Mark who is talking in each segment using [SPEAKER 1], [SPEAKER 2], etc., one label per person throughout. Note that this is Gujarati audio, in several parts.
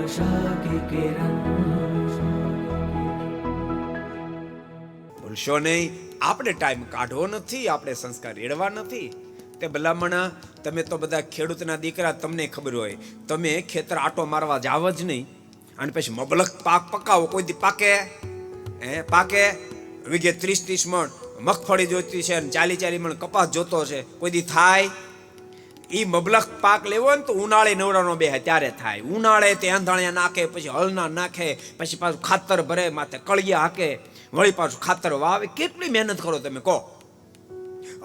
[SPEAKER 1] आशा की किरण।
[SPEAKER 2] ભૂલશો નહીં, આપણે ટાઈમ કાઢવો નથી, આપણે સંસ્કાર રેડવા નથી. તે ભલામણા તમે તો બધા ખેડૂતના દીકરા, તમને ખબર હોય, તમે ખેતર આટો મારવા જાવ જ નહીં અને પછી મબલક પાક પકાવો. કોઈ દી પાકે? પાકે? વીઘે 30-30 મણ મગફળી જોઈતી છે અને 40-40 મણ કપાસ જોતો છે, કોઈ દી થાય? ઈ મબલક પાક લેવો ને તો ઉનાળે નવરાનો બેહે ત્યારે થાય. ઉનાળે તે આંધણિયા નાખે, પછી હળના નાખે, પછી પાછું ખાતર ભરે, માથે કળિયા હાકે, વળી પાછું ખાતર વાવે. કેટલી મહેનત કરો તમે કહો?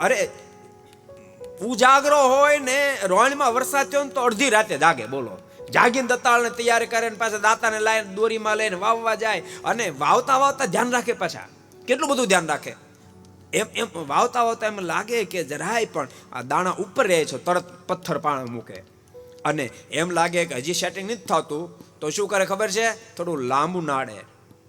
[SPEAKER 2] અરે ઉજાગરો હોય ને રોણમાં વરસાદ થયો ને તો અડધી રાતે જાગે. બોલો, જાગીને દતાળને તૈયાર કરે ને પાછા દાતાને લાઈને દોરીમાં લઈને વાવવા જાય અને વાવતા વાવતા ધ્યાન રાખે. પાછા કેટલું બધું ધ્યાન રાખે. એમ વાવતા વાવતા એમ લાગે કે જરાય પણ આ દાણા ઉપર રહે છે, તરત પથ્થર પાણી મૂકે. અને એમ લાગે કે હજી સેટિંગ નથી થતું તો શું કરે ખબર છે? થોડું લાંબુ નાડે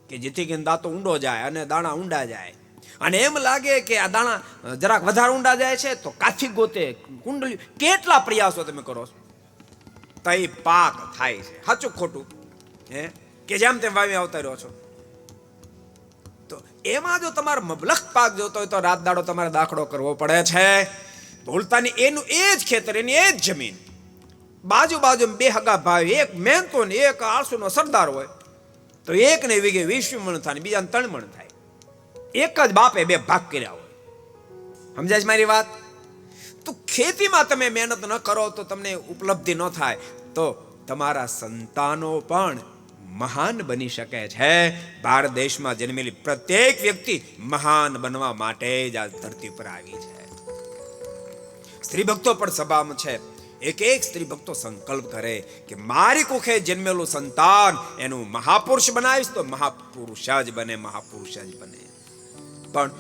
[SPEAKER 2] કે જેથી કરીને દાંતો ઊંડો જાય અને દાણા ઊંડા જાય. અને એમ લાગે કે આ દાણા જરાક વધારે ઊંડા જાય છે તો કાથી ગોતે, કુંડલી. કેટલા પ્રયાસો તમે કરો છો તઈ પાક થાય છે. સાચું ખોટું? કે જેમ તેમ વાવી આવતા રહ્યો છો. તો એમાં જો તમારે મબલક પાક જોતો હોય તો રાત દાડો તમારે દાખલો કરવો પડે છે. ભૂલતાની એનું એ જ ખેતર, એની એ જ જમીન, બાજુ બાજુ બે હગા ભાઈ, એક મહેનતો ને એક આળસુનો સરદાર હોય તો એક ને વીઘે 20 મણ થાય, બીજાને 3 મણ થાય. એક જ બાપે 2 ભાગ કર્યા હોય. સમજાય છે મારી વાત? તો ખેતીમાં તમે મહેનત ન કરો તો તમને ઉપલબ્ધિ ન થાય તો તમારા સંતાનો પણ મહાન બની શકે છે. ભારત દેશમાં જન્મેલી પ્રત્યેક વ્યક્તિ મહાન બનવા માટે જ આ ધરતી પર આવી છે. સ્ત્રી ભક્તો પણ સભામાં છે. એક સ્ત્રી ભક્તો સંકલ્પ કરે કે મારી કુખે જન્મેલું સંતાન એનું મહાપુરુષ બનાવીશ તો મહાપુરુષ જ બને, મહાપુરુષ જ બને. પણ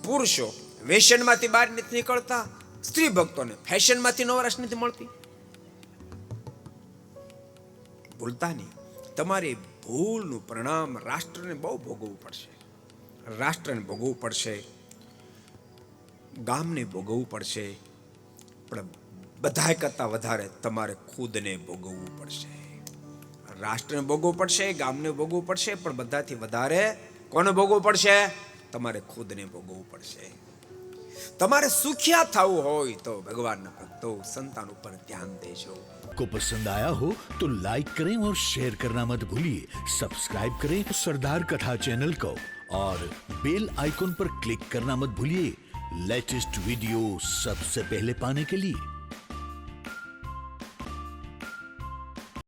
[SPEAKER 2] પુરુષો વેસનમાંથી બહાર નથી નીકળતા, સ્ત્રી ભક્તોને ફેશનમાંથી નવરાશ નથી મળતી. ભૂલતા નહીં, તમારી ભૂલનું પરિણામ રાષ્ટ્રને બહુ ભોગવવું પડશે. રાષ્ટ્રને ભોગવવું પડશે, ગામને ભોગવવું પડશે, પણ બધા કરતા વધારે તમારે ખુદને ભોગવવું પડશે. રાષ્ટ્રને ભોગવવું પડશે, ગામને ભોગવવું પડશે, પણ બધાથી વધારે કોને ભોગવવું પડશે? તમારે ખુદને ભોગવવું પડશે. તમારે સુખિયા થવું હોય તો ભગવાનના ભક્તો સંતાન ઉપર ધ્યાન દેજો.
[SPEAKER 3] को पसंद आया हो तो लाइक करें और शेयर करना मत भूलिए. सब्सक्राइब करें सरदार कथा चैनल को और बेल आइकॉन पर क्लिक करना मत भूलिए लेटेस्ट वीडियो सबसे पहले पाने के लिए.